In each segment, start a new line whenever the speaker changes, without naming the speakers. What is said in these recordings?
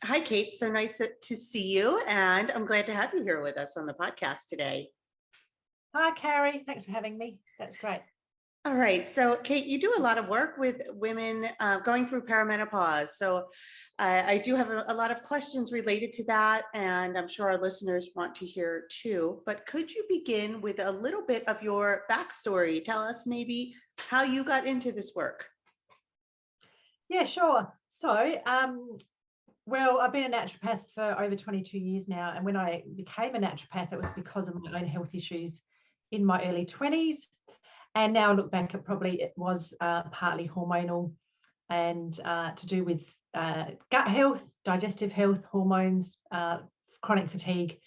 Hi, Kate. So nice to see you. And I'm glad to have you here with us on the podcast today.
Hi, Carrie. Thanks for having me. That's great.
All right. So, Kate, you do a lot of work with women going through perimenopause. So, I do have a lot of questions related to that. And I'm sure our listeners want to hear too. But could you begin with a little bit of your backstory? Tell us maybe how you got into this work.
Yeah, sure. So, well, I've been a naturopath for over 22 years now. And when I became a naturopath, it was because of my own health issues in my early 20s. And now I look back at probably it was partly hormonal and to do with gut health, digestive health, hormones, chronic fatigue.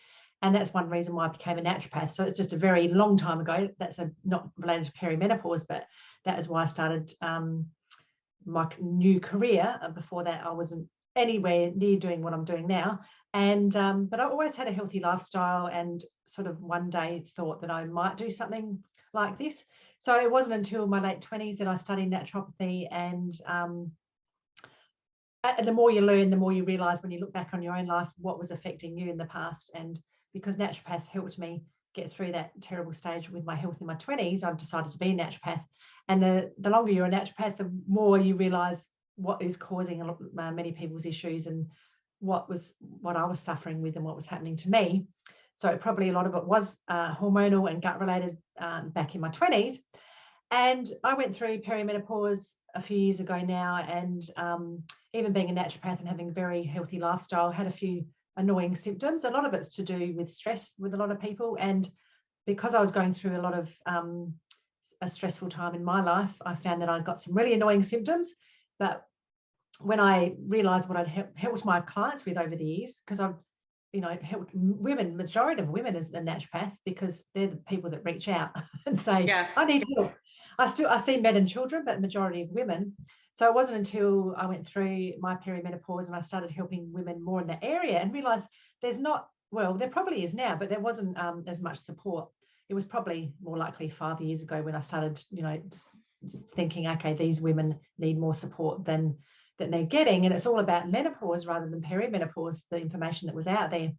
And that's one reason why I became a naturopath. So it's just a very long time ago. That's not related to perimenopause, but that is why I started my new career. Before that, I wasn't anywhere near doing what I'm doing now. And but I always had a healthy lifestyle and sort of one day thought that I might do something like this. So it wasn't until my late 20s that I studied naturopathy, and the more you learn, the more you realize when you look back on your own life what was affecting you in the past. And because naturopaths helped me get through that terrible stage with my health in my 20s, I've decided to be a naturopath. And the longer you're a naturopath, the more you realize what is causing many people's issues and what I was suffering with and what was happening to me. So probably a lot of it was hormonal and gut related back in my 20s. And I went through perimenopause a few years ago now, and even being a naturopath and having a very healthy lifestyle, had a few annoying symptoms. A lot of it's to do with stress with a lot of people. And because I was going through a lot of a stressful time in my life, I found that I got some really annoying symptoms. But when I realized what I'd helped my clients with over the years, because I've helped women, majority of women as a naturopath, because they're the people that reach out and say,
Yeah.
I need help. I see men and children, but majority of women. So it wasn't until I went through my perimenopause and I started helping women more in that area and realized there probably is now, but there wasn't as much support. It was probably more likely 5 years ago when I started, thinking, okay, these women need more support than they're getting. And it's all about menopause rather than perimenopause, the information that was out there.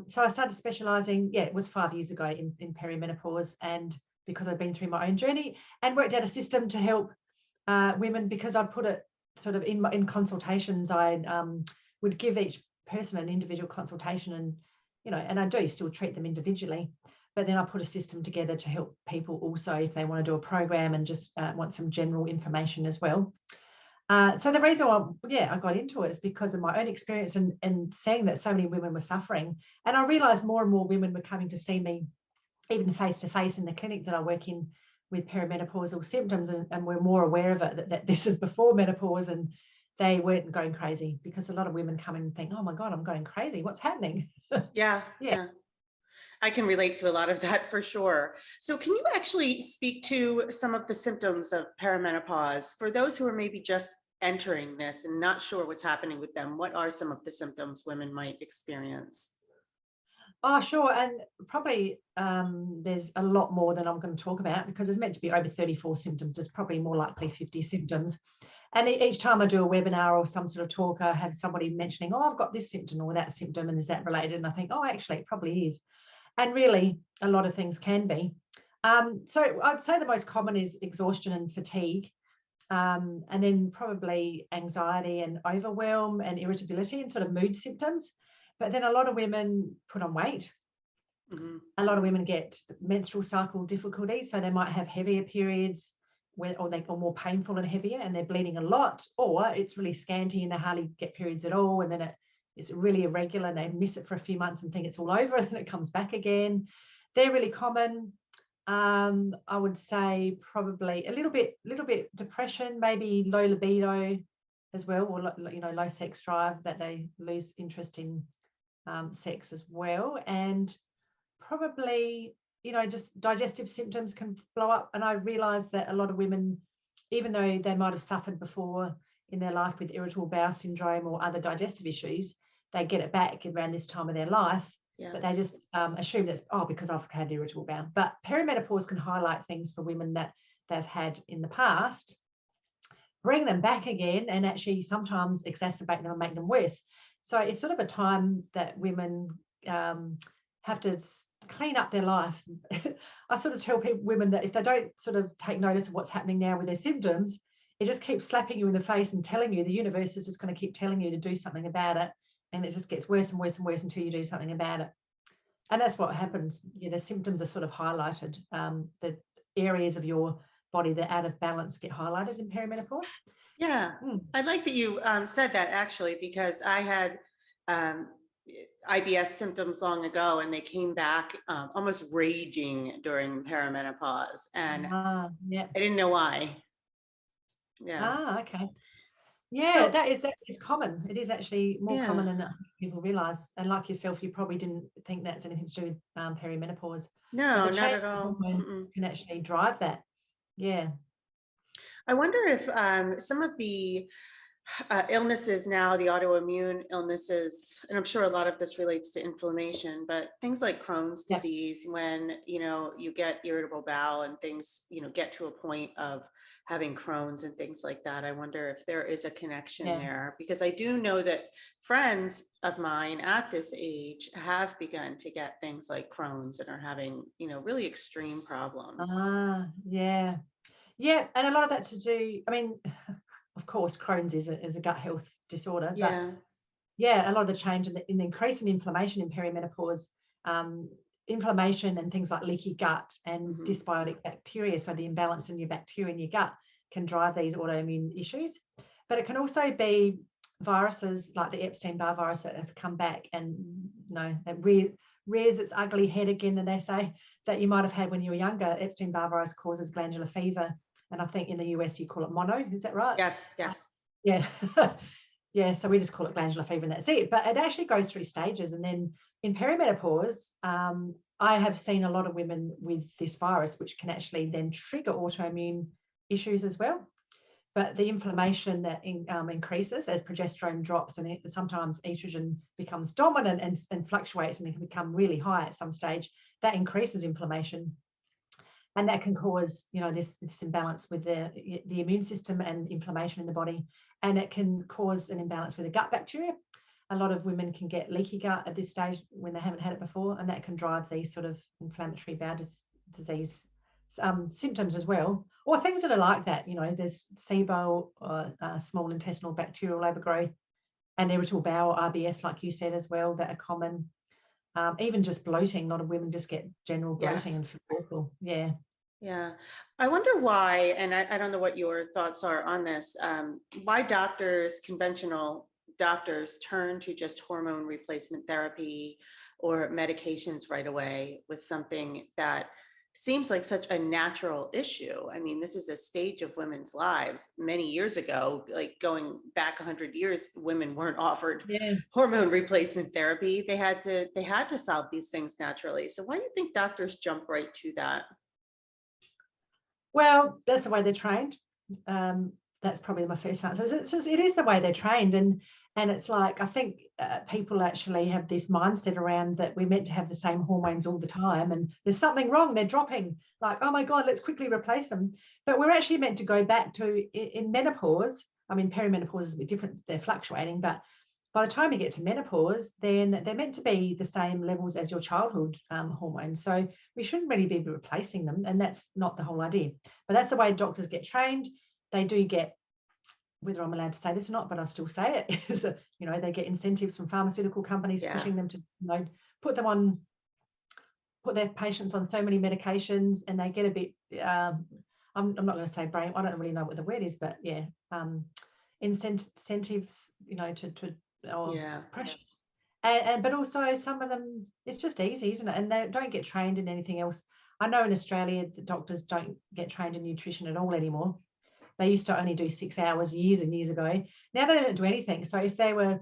So I started specializing, it was 5 years ago in perimenopause, and because I've been through my own journey and worked out a system to help women, because I put it sort of in consultations. I would give each person an individual consultation, and I do still treat them individually, but then I put a system together to help people also if they want to do a program and just want some general information as well. So the reason why, I got into it is because of my own experience and seeing that so many women were suffering. And I realized more and more women were coming to see me, even face-to-face in the clinic that I work in, with perimenopausal symptoms, and we're more aware of it, that this is before menopause, and they weren't going crazy, because a lot of women come in and think, oh my God, I'm going crazy. What's happening?
Yeah. I can relate to a lot of that for sure. So can you actually speak to some of the symptoms of perimenopause for those who are maybe just entering this and not sure what's happening with them? What are some of the symptoms women might experience?
Oh, sure. And probably there's a lot more than I'm going to talk about, because there's meant to be over 34 symptoms. There's probably more likely 50 symptoms. And each time I do a webinar or some sort of talk, I have somebody mentioning, oh, I've got this symptom or that symptom, and is that related? And I think, oh, actually, it probably is. And really, a lot of things can be. So I'd say the most common is exhaustion and fatigue, and then probably anxiety and overwhelm and irritability and sort of mood symptoms. But then a lot of women put on weight.
Mm-hmm.
A lot of women get menstrual cycle difficulties, so they might have heavier periods, or they are more painful and heavier, and they're bleeding a lot, or it's really scanty and they hardly get periods at all, and then it's really irregular and they miss it for a few months and think it's all over, and then it comes back again. They're really common. I would say probably a little bit depression, maybe low libido as well, or low sex drive, that they lose interest in sex as well. And probably, just digestive symptoms can blow up. And I realized that a lot of women, even though they might have suffered before in their life with irritable bowel syndrome or other digestive issues, they get it back around this time of their life. But they just assume that's, because I've had irritable bowel. But perimenopause can highlight things for women that they've had in the past bring them back again and actually sometimes exacerbate them and make them worse. So it's sort of a time that women have to clean up their life. I sort of tell women that if they don't sort of take notice of what's happening now with their symptoms, it just keeps slapping you in the face and telling you, the universe is just going to keep telling you to do something about it. And it just gets worse and worse and worse until you do something about it. And that's what happens. The symptoms are sort of highlighted. The areas of your body that are out of balance get highlighted in perimenopause.
Yeah, I like that you said that, actually, because I had IBS symptoms long ago, and they came back almost raging during perimenopause, and
Yeah.
I didn't know why. Yeah.
Okay. Yeah,
So
that is common. It is actually more
yeah,
common than people realize. And like yourself, you probably didn't think that's anything to do with perimenopause, but
no,
the
not
change
at
in
all.
hormone
Mm-mm.
can actually drive that. Yeah.
I wonder if some of the illnesses now, the autoimmune illnesses, and I'm sure a lot of this relates to inflammation, but things like Crohn's
Yeah.
disease, when, you get irritable bowel and things, get to a point of having Crohn's and things like that. I wonder if there is a connection
Yeah.
there, because I do know that friends of mine at this age have begun to get things like Crohn's and are having, really extreme problems.
Yeah. Yeah. And a lot of that to do, I mean, of course, Crohn's is a gut health disorder, but
Yeah.
yeah, a lot of the change in the increase in inflammation in perimenopause, um, inflammation and things like leaky gut and
Mhm.
dysbiotic bacteria, so the imbalance in your bacteria in your gut can drive these autoimmune issues. But it can also be viruses like the Epstein-Barr virus that have come back and that rears its ugly head again, and they say that you might have had when you were younger. Epstein-Barr virus causes glandular fever, and I think in the US you call it mono. Is that right?
Yes, yes.
Yeah. Yeah, so we just call it glandular fever and that's it. But it actually goes through stages. And then in perimenopause, I have seen a lot of women with this virus, which can actually then trigger autoimmune issues as well. But the inflammation that increases as progesterone drops, and sometimes estrogen becomes dominant and fluctuates, and it can become really high at some stage, that increases inflammation. And that can cause, this imbalance with the immune system and inflammation in the body. And it can cause an imbalance with the gut bacteria. A lot of women can get leaky gut at this stage when they haven't had it before, and that can drive these sort of inflammatory bowel disease symptoms as well, or things that are like that. There's SIBO, or small intestinal bacterial overgrowth, and irritable bowel, RBS, like you said as well, that are common. Even just bloating, a lot of women just get general bloating
Yes.
and feel awful. Yeah.
Yeah. I wonder why, and I don't know what your thoughts are on this, why conventional doctors turn to just hormone replacement therapy or medications right away with something that seems like such a natural issue. I mean, this is a stage of women's lives. Many years ago, like going back 100 years, women weren't offered
Yeah.
hormone replacement therapy. They had to solve these things naturally. So why do you think doctors jump right to that?
Well, that's the way they're trained. That's probably my first answer. It is the way they're trained, and it's like I think people actually have this mindset around that we're meant to have the same hormones all the time, and there's something wrong. They're dropping. Like, oh my God, let's quickly replace them. But we're actually meant to go back to in menopause. I mean, perimenopause is a bit different. They're fluctuating, but by the time you get to menopause, then they're meant to be the same levels as your childhood hormones. So we shouldn't really be replacing them, and that's not the whole idea. But that's the way doctors get trained. They do get, whether I'm allowed to say this or not, but I'll still say it, is, they get incentives from pharmaceutical companies
Yeah.
pushing them to, put their patients on so many medications, and they get a bit, I'm not going to say brain, I don't really know what the word is, but yeah, incentives, to or
Yeah.
pressure. And but also some of them, it's just easy, isn't it? And they don't get trained in anything else. I know in Australia, the doctors don't get trained in nutrition at all anymore. They used to only do 6 hours years and years ago. Now they don't do anything. So if they were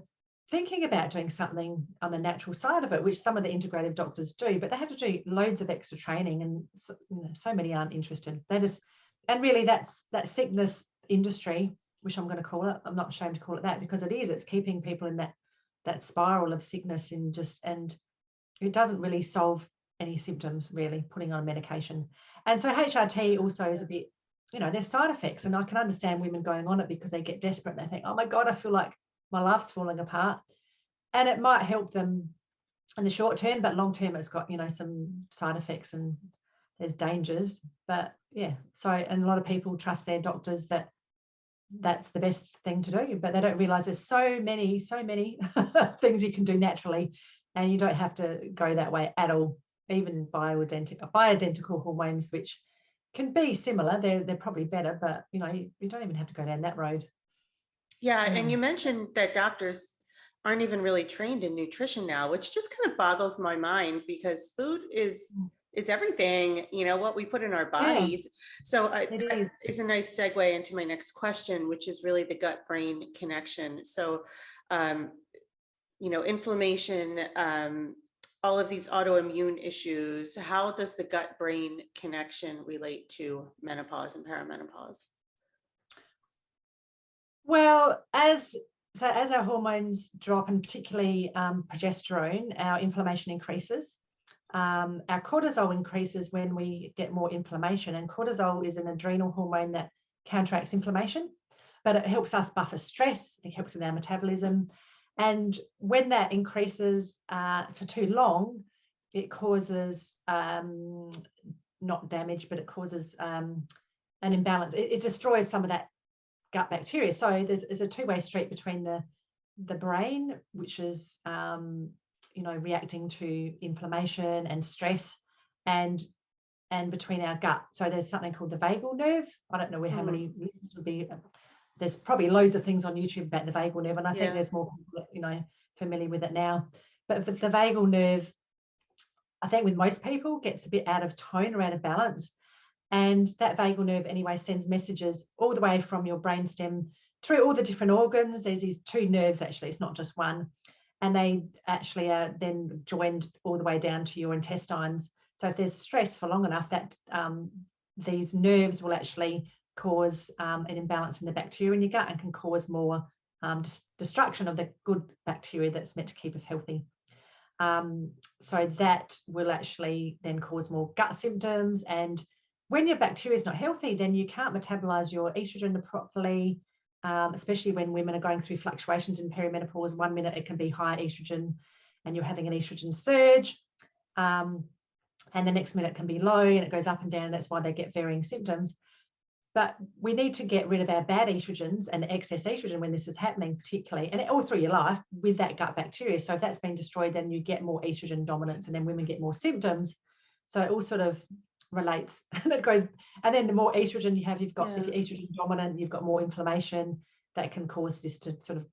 thinking about doing something on the natural side of it, which some of the integrative doctors do, but they have to do loads of extra training, and so many aren't interested. And really that's that sickness industry, which I'm going to call it. I'm not ashamed to call it that, because it is. It's keeping people in that spiral of sickness, and it doesn't really solve any symptoms, really, putting on medication. And so HRT also is a bit there's side effects, and I can understand women going on it because they get desperate and they think, oh my God, I feel like my life's falling apart. And it might help them in the short term, but long term, it's got, some side effects and there's dangers. But yeah, so, and a lot of people trust their doctors that that's the best thing to do, but they don't realize there's so many things you can do naturally, and you don't have to go that way at all. Even bioidentical hormones, which can be similar, they're probably better, but you don't even have to go down that road.
Yeah, and you mentioned that doctors aren't even really trained in nutrition now, which just kind of boggles my mind because food is everything, what we put in our
Yeah,
bodies. So
it
that
is.
is a nice segue into my next question, which is really the gut-brain connection. So, um, inflammation, all of these autoimmune issues, how does the gut-brain connection relate to menopause and perimenopause?
Well, as our hormones drop, and particularly progesterone, our inflammation increases. Our cortisol increases when we get more inflammation, and cortisol is an adrenal hormone that counteracts inflammation, but it helps us buffer stress. It helps with our metabolism, and when that increases for too long, it causes not damage, but it causes an imbalance. It destroys some of that gut bacteria. So there's a two-way street between the brain, which is reacting to inflammation and stress, and between our gut. So there's something called the vagal nerve. I don't know how many listeners would be. There's probably loads of things on YouTube about the vagal nerve, and I think there's more people that, familiar with it now. But the vagal nerve, I think with most people, gets a bit out of tone or out of balance. And that vagal nerve anyway sends messages all the way from your brainstem through all the different organs. There's these two nerves, actually, it's not just one. And they actually are then joined all the way down to your intestines. So if there's stress for long enough, that these nerves will actually cause an imbalance in the bacteria in your gut and can cause more destruction of the good bacteria that's meant to keep us healthy. So that will actually then cause more gut symptoms. And when your bacteria is not healthy, then you can't metabolize your estrogen properly, especially when women are going through fluctuations in perimenopause. 1 minute it can be high estrogen and you're having an estrogen surge, and the next minute it can be low and it goes up and down. And that's why they get varying symptoms. But we need to get rid of our bad estrogens and excess estrogen when this is happening, particularly, and all through your life with that gut bacteria. So if that's been destroyed, then you get more estrogen dominance, and then women get more symptoms. So it all sort of relates. And it goes, and then the more estrogen you have, if you're estrogen dominant, you've got more inflammation that can cause this to sort of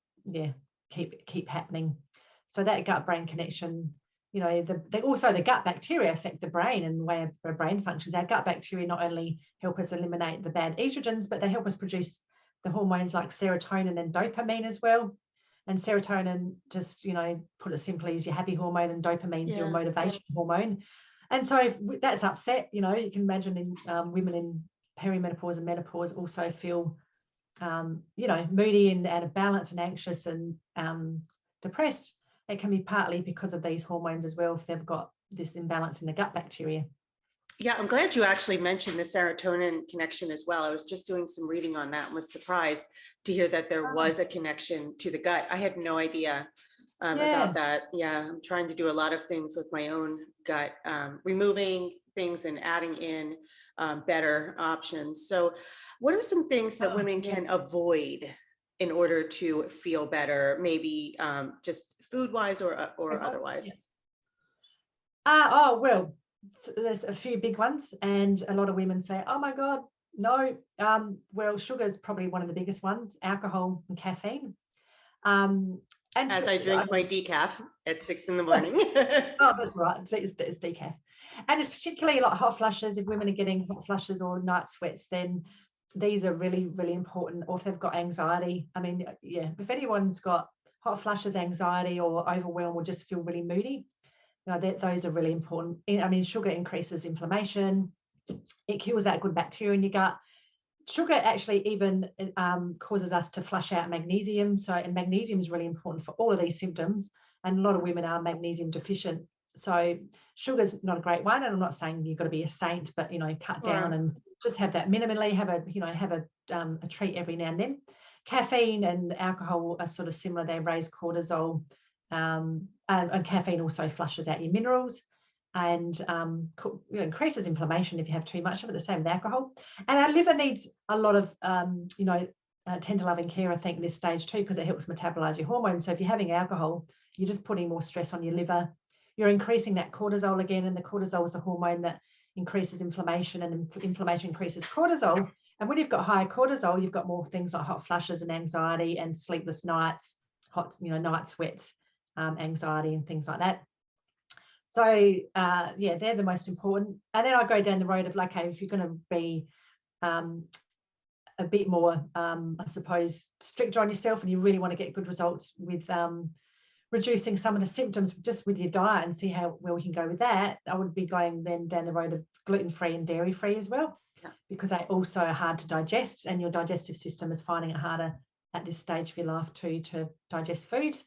keep happening. So that gut-brain connection, also the gut bacteria affect the brain and the way our brain functions. Our gut bacteria not only help us eliminate the bad estrogens, but they help us produce the hormones like serotonin and dopamine as well. And serotonin, just put it simply, is your happy hormone, and dopamine is your motivation hormone. And so if that's upset, you can imagine in women in perimenopause and menopause also feel moody and out of balance and anxious and depressed. It can be partly because of these hormones as well, if they've got this imbalance in the gut bacteria.
Yeah, I'm glad you actually mentioned the serotonin connection as well. I was just doing some reading on that and was surprised to hear that there was a connection to the gut. I had no idea about that. Yeah, I'm trying to do a lot of things with my own gut, removing things and adding in better options. So what are some things that women can avoid in order to feel better, maybe just food-wise or otherwise?
Well, there's a few big ones, and a lot of women say, oh my God, no. Well, sugar is probably one of the biggest ones, alcohol and caffeine. And
as I drink my decaf at 6 a.m.
Oh, that's right. It's decaf. And it's particularly like hot flushes. If women are getting hot flushes or night sweats, then these are really, really important. Or if they've got anxiety. I mean, if anyone's got hot flushes, anxiety, or overwhelm, or just feel really moody, those are really important. I mean, sugar increases inflammation. It kills that good bacteria in your gut. Sugar actually even causes us to flush out magnesium. And magnesium is really important for all of these symptoms. And a lot of women are magnesium deficient. So sugar's not a great one. And I'm not saying you've got to be a saint, but, cut down and just have that minimally, have a treat every now and then. Caffeine and alcohol are sort of similar. They raise cortisol, and caffeine also flushes out your minerals and increases inflammation if you have too much of it, the same with alcohol. And our liver needs a lot of tender loving care, I think, this stage too, because it helps metabolize your hormones. So if you're having alcohol, you're just putting more stress on your liver. You're increasing that cortisol again, and the cortisol is a hormone that increases inflammation, and inflammation increases cortisol. And when you've got higher cortisol, you've got more things like hot flushes and anxiety and sleepless nights, night sweats, anxiety and things like that. So they're the most important. And then I go down the road of like, okay, if you're going to be a bit more, I suppose, stricter on yourself, and you really want to get good results with reducing some of the symptoms just with your diet and see how well we can go with that, I would be going then down the road of gluten-free and dairy-free as well, because they also are hard to digest, and your digestive system is finding it harder at this stage of your life to digest foods,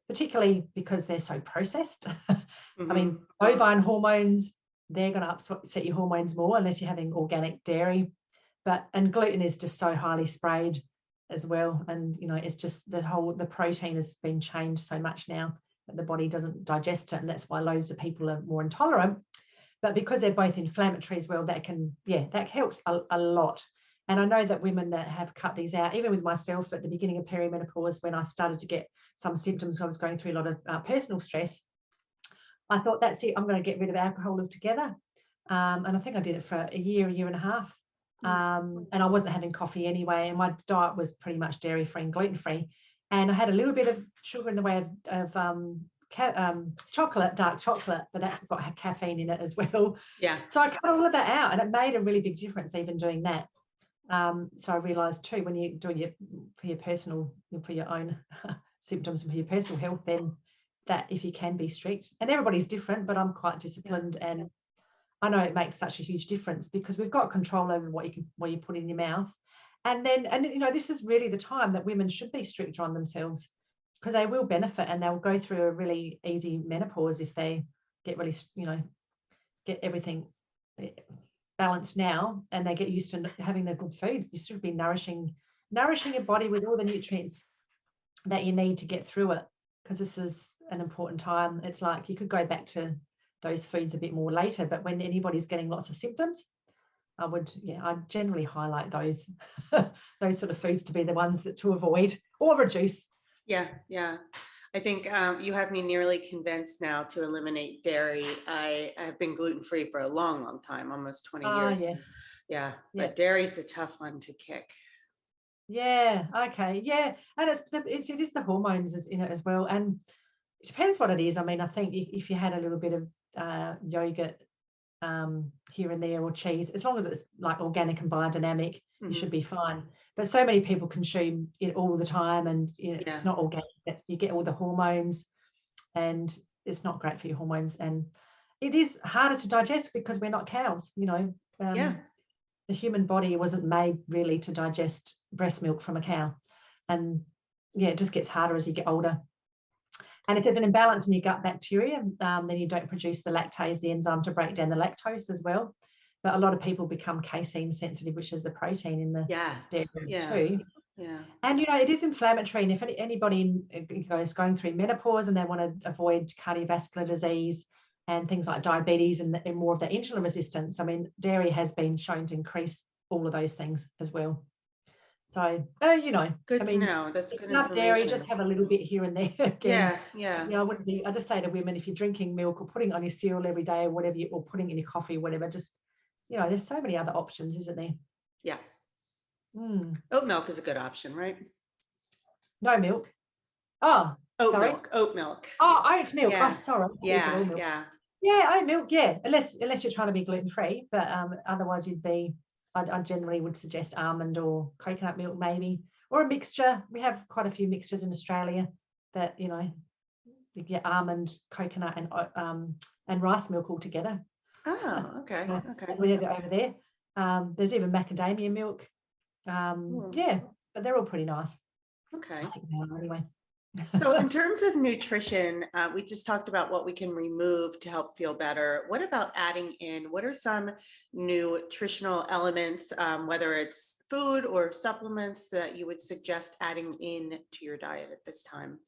particularly because they're so processed. I mean, bovine hormones, they're going to upset your hormones more unless you're having organic dairy. And gluten is just so highly sprayed as well, and it's just the protein has been changed so much now that the body doesn't digest it, and that's why loads of people are more intolerant. But because they're both inflammatory as well, that helps a lot. And I know that women that have cut these out, even with myself at the beginning of perimenopause, when I started to get some symptoms, I was going through a lot of personal stress, I thought, that's it, I'm going to get rid of alcohol altogether. And I think I did it for a year and a half. And I wasn't having coffee anyway, and my diet was pretty much dairy-free and gluten-free. And I had a little bit of sugar in the way of chocolate, dark chocolate, but that's got caffeine in it as well.
Yeah.
So I cut all of that out, and it made a really big difference even doing that. So I realised too, when you're doing for your own symptoms and for your personal health, then that if you can be strict, and everybody's different, but I'm quite disciplined, and I know it makes such a huge difference because we've got control over what you put in your mouth. And this is really the time that women should be stricter on themselves, because they will benefit, and they'll go through a really easy menopause if they get really, get everything balanced now, and they get used to having the good foods. You should be nourishing your body with all the nutrients that you need to get through it, because this is an important time. It's like you could go back to those foods a bit more later, but when anybody's getting lots of symptoms, I generally highlight those those sort of foods to be the ones to avoid or reduce.
Yeah. I think you have me nearly convinced now to eliminate dairy. I have been gluten-free for a long time, almost 20 years. Yeah. But dairy's a tough one to kick.
Yeah. Okay. Yeah. And it is the hormones in it as well. And it depends what it is. I mean, I think if you had a little bit of yogurt here and there, or cheese, as long as it's like organic and biodynamic, you should be fine. But so many people consume it all the time, and it's not organic. You get all the hormones, and it's not great for your hormones, and it is harder to digest because we're not cows. The human body wasn't made really to digest breast milk from a cow, and it just gets harder as you get older. And if there's an imbalance in your gut bacteria, then you don't produce the lactase, the enzyme to break down the lactose as well. But a lot of people become casein sensitive, which is the protein in the dairy too.
Yeah.
And it is inflammatory. And if anybody is going through menopause and they want to avoid cardiovascular disease and things like diabetes and more of that insulin resistance, I mean, dairy has been shown to increase all of those things as well. So,
good to know. That's good
enough
information.
dairy, just have a little bit here and there. Again.
Yeah.
I just say to women, if you're drinking milk or putting it on your cereal every day or whatever, or putting it in your coffee, whatever, just, there's so many other options, isn't there?
Yeah. Oat milk is a good option, right?
No milk. Oh,
oat
sorry.
milk. Oat milk.
Oh, oat milk.
Yeah.
Oh, sorry.
Yeah.
Yeah, oat milk. Yeah, unless you're trying to be gluten free, but otherwise I generally would suggest almond or coconut milk maybe, or a mixture. We have quite a few mixtures in Australia that you get almond, coconut, and rice milk all together.
Oh, okay.
We have it over there. There's even macadamia milk. But they're all pretty nice.
Okay.
I think they are anyway.
So in terms of nutrition, we just talked about what we can remove to help feel better. What about adding in? What are some nutritional elements, whether it's food or supplements, that you would suggest adding in to your diet at this time?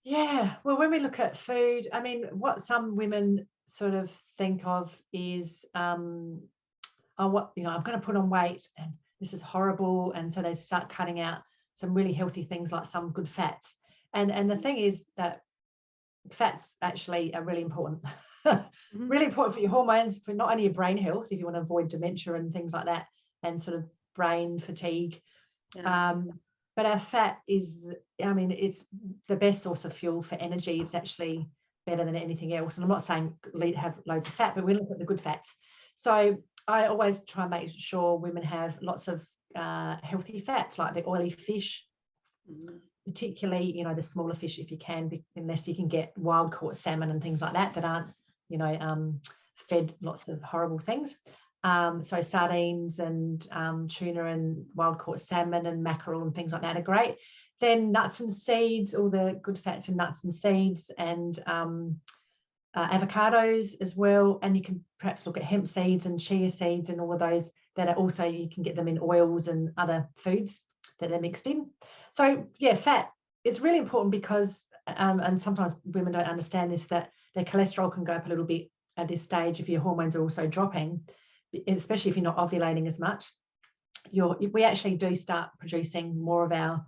Yeah, well, when we look at food, I mean, what some women sort of think of is, oh, what, I'm going to put on weight and this is horrible. And so they start cutting out some really healthy things like some good fats. And the thing is that fats actually are really important.
Mhm.
Really important for your hormones, for not only your brain health, if you want to avoid dementia and things like that, and sort of brain fatigue.
Yeah.
Um, but our fat is, I mean, it's the best source of fuel for energy. It's actually better than anything else. And I'm not saying have loads of fat, but we look at the good fats. So I always try and make sure women have lots of healthy fats, like the oily fish,
Mhm.
particularly, the smaller fish if you can, unless you can get wild caught salmon and things like that aren't, fed lots of horrible things. So sardines and tuna and wild caught salmon and mackerel and things like that are great. Then nuts and seeds, all the good fats in nuts and seeds, and avocados as well. And you can perhaps look at hemp seeds and chia seeds and all of those that are also, you can get them in oils and other foods that they're mixed in. So yeah, fat is really important because, and sometimes women don't understand this, that their cholesterol can go up a little bit at this stage if your hormones are also dropping, especially if you're not ovulating as much. We actually do start producing more of our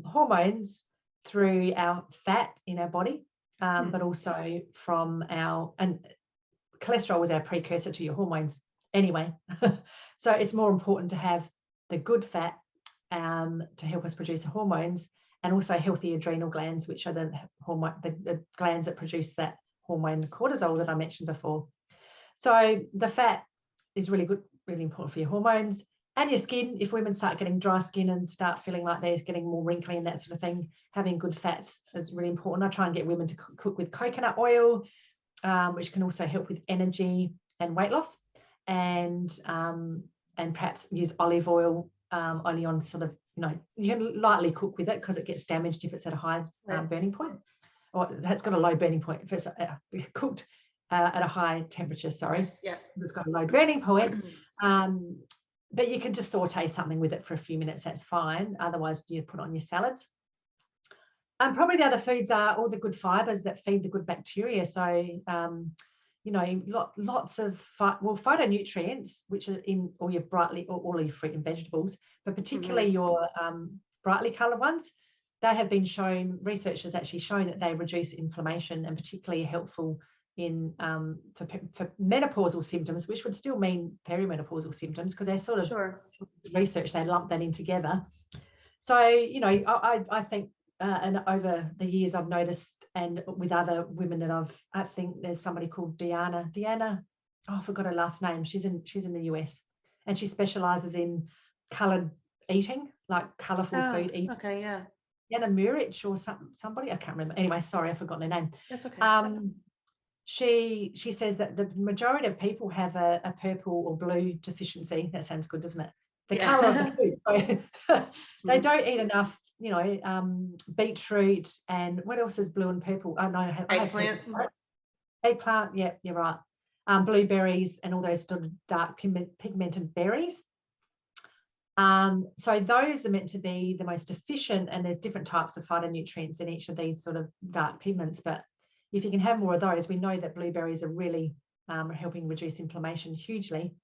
hormones through our fat in our body, but also from and cholesterol is our precursor to your hormones anyway. So it's more important to have the good fat to help us produce the hormones, and also healthy adrenal glands, which are the glands that produce that hormone cortisol that I mentioned before. So the fat is really good, really important for your hormones and your skin. If women start getting dry skin and start feeling like they're getting more wrinkly and that sort of thing, having good fats is really important. I try and get women to cook with coconut oil, which can also help with energy and weight loss, and perhaps use olive oil only on sort of, you can lightly cook with it because it gets damaged if it's at a high
Right.
burning point, or it's got a low burning point if it's cooked at a high temperature, sorry.
Yes. Yes.
It's got a low burning point. But you can just saute something with it for a few minutes, that's fine. Otherwise, you put it on your salads. And probably the other foods are all the good fibers that feed the good bacteria. So, lots of phytonutrients, which are in all your all your fruit and vegetables, but particularly your brightly coloured ones. They have been shown, research has actually shown that they reduce inflammation and particularly helpful in for menopausal symptoms, which would still mean perimenopausal symptoms, because they're sort of
Sure.
research, they lump that in together. So, I think, and over the years I've noticed, and with other women that I think there's somebody called Deanna, oh, I forgot her last name. She's in the US, and she specializes in colored eating, like colorful
Oh,
food eating.
okay. Yeah.
Deanna Murich or somebody, I can't remember. Anyway, sorry, I forgot her name.
That's okay.
She says that the majority of people have a purple or blue deficiency. That sounds good, doesn't it? The color of the food. So they don't eat enough, beetroot, and what else is blue and purple? Oh no, I have
Eggplant.
eggplant. Yeah, you're right. Blueberries and all those sort of dark pigmented berries. So those are meant to be the most efficient, and there's different types of phytonutrients in each of these sort of dark pigments. But if you can have more of those, we know that blueberries are really helping reduce inflammation hugely.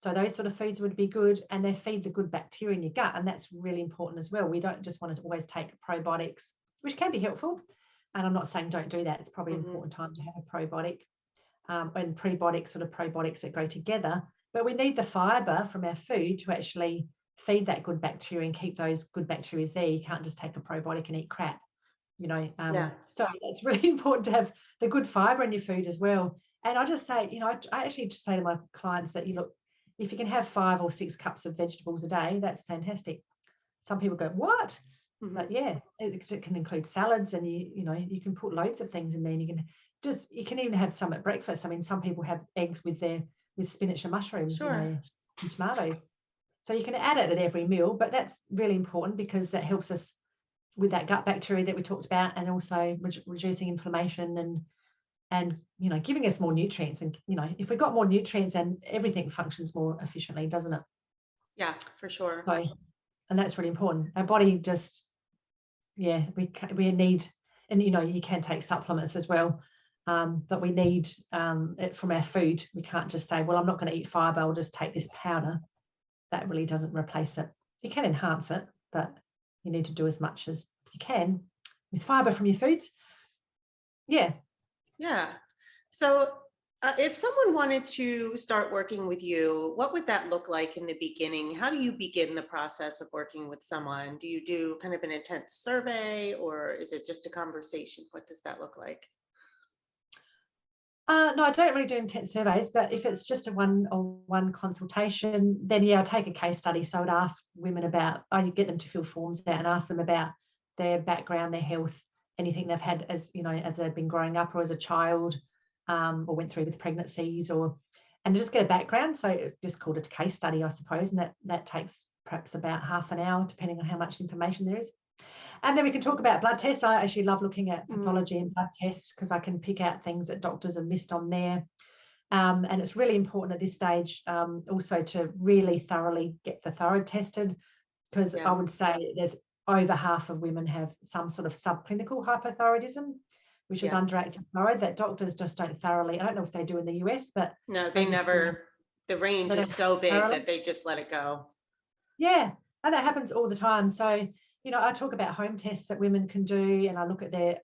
So those sort of foods would be good, and they feed the good bacteria in your gut, and that's really important as well. We don't just want to always take probiotics, which can be helpful, and I'm not saying don't do that. It's probably an important time to have a probiotic and prebiotic, sort of probiotics that go together. But we need the fiber from our food to actually feed that good bacteria and keep those good bacteria there. You can't just take a probiotic and eat crap,
Yeah.
So it's really important to have the good fiber in your food as well. And I just say, I actually just say to my clients that, if you can have 5 or 6 cups of vegetables a day, that's fantastic. Some people go, what? But yeah, it can include salads, and you can put loads of things in there, and you can even have some at breakfast. I mean, some people have eggs with spinach and mushrooms,
Sure.
and tomatoes. So you can add it at every meal, but that's really important because that helps us with that gut bacteria that we talked about, and also reducing inflammation and giving us more nutrients. And if we've got more nutrients, and everything functions more efficiently, doesn't it?
Yeah, for sure.
So, and that's really important. Our body just, we need, and you can take supplements as well, but we need it from our food. We can't just say, well, I'm not going to eat fiber, I'll just take this powder. That really doesn't replace it. You can enhance it, but you need to do as much as you can with fiber from your foods. Yeah.
So if someone wanted to start working with you, what would that look like in the beginning? How do you begin the process of working with someone? Do you do kind of an intense survey, or is it just a conversation? What does that look like?
No, I don't really do intense surveys, but if it's just a one-on-one consultation, then I take a case study. So I would ask women about, you get them to fill forms out and ask them about their background, their health, anything they've had as they've been growing up or as a child, or went through with pregnancies, and just get a background. So it's just called a case study, I suppose, and that takes perhaps about half an hour, depending on how much information there is. And then we can talk about blood tests. I actually love looking at pathology and blood tests, because I can pick out things that doctors have missed on there. And it's really important at this stage also to really thoroughly get the thyroid tested, because I would say there's over half of women have some sort of subclinical hypothyroidism, which is underactive thyroid, that doctors just don't thoroughly. I don't know if they do in the US, but
no, they never. The range is so big that they just let it go.
Yeah, and that happens all the time. So I talk about home tests that women can do, and I look at their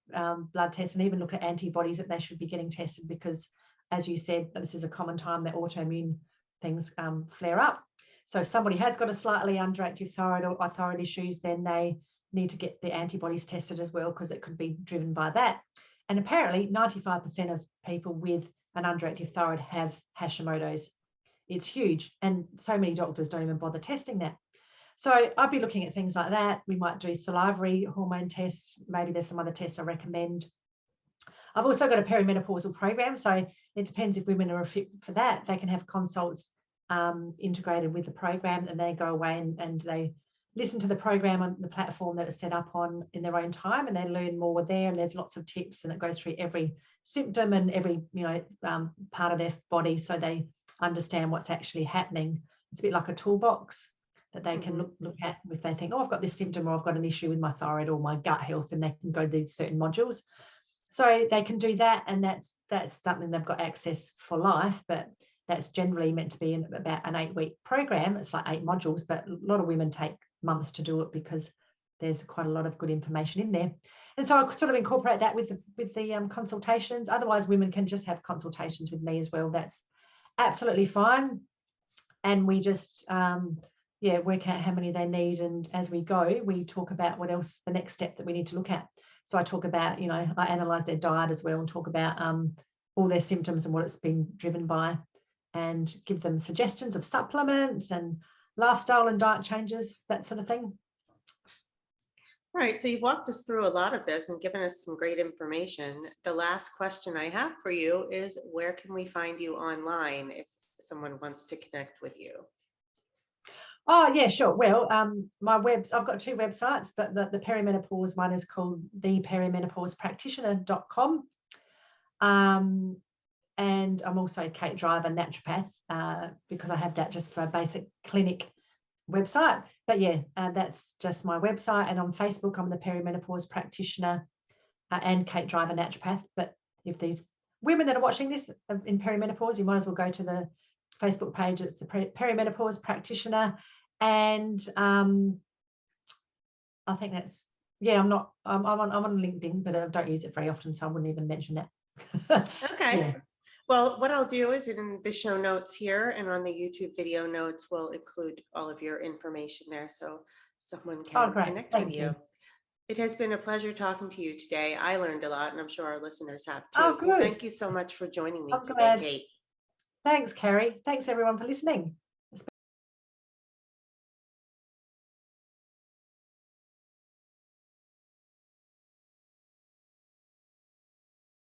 blood tests, and even look at antibodies that they should be getting tested, because, as you said, this is a common time that autoimmune things flare up. So if somebody has got a slightly underactive thyroid or thyroid issues, then they need to get the antibodies tested as well, because it could be driven by that. And apparently 95% of people with an underactive thyroid have Hashimoto's. It's huge, and so many doctors don't even bother testing that. So I'd be looking at things like that. We might do salivary hormone tests. Maybe there's some other tests I recommend. I've also got a perimenopausal program, so it depends if women are fit for that. They can have consults integrated with the program, and they go away and they listen to the program on the platform that it's set up on in their own time, and they learn more there. And there's lots of tips, and it goes through every symptom and every part of their body, so they understand what's actually happening. It's a bit like a toolbox that they can look at if they think, oh, I've got this symptom, or I've got an issue with my thyroid or my gut health, and they can go to these certain modules. So they can do that, and that's something they've got access for life, but that's generally meant to be in about an 8-week program. It's like 8 modules, but a lot of women take months to do it, because there's quite a lot of good information in there. And so I sort of incorporate that with the consultations. Otherwise, women can just have consultations with me as well. That's absolutely fine. And we just work out how many they need, and as we go, we talk about what else, the next step that we need to look at. So I talk about, I analyze their diet as well, and talk about all their symptoms and what it's been driven by, and give them suggestions of supplements and lifestyle and diet changes, that sort of thing.
Right. So you've walked us through a lot of this and given us some great information. The last question I have for you is, where can we find you online if someone wants to connect with you?
Oh, yeah, sure. Well, I've got 2 websites, but the perimenopause one is called theperimenopausepractitioner.com. And I'm also Kate Driver Naturopath, because I have that just for a basic clinic website. But that's just my website. And on Facebook, I'm the Perimenopause Practitioner and Kate Driver Naturopath. But if these women that are watching this in perimenopause, you might as well go to the Facebook page. It's the Perimenopause Practitioner. And I think that's, I'm on LinkedIn, but I don't use it very often, so I wouldn't even mention that.
Okay. Yeah. Well, what I'll do is in the show notes here and on the YouTube video notes, we'll include all of your information there, so someone can connect with you. It has been a pleasure talking to you today. I learned a lot, and I'm sure our listeners have too. So thank you so much for joining me today, Kate.
Thanks, Carrie. Thanks, everyone, for listening.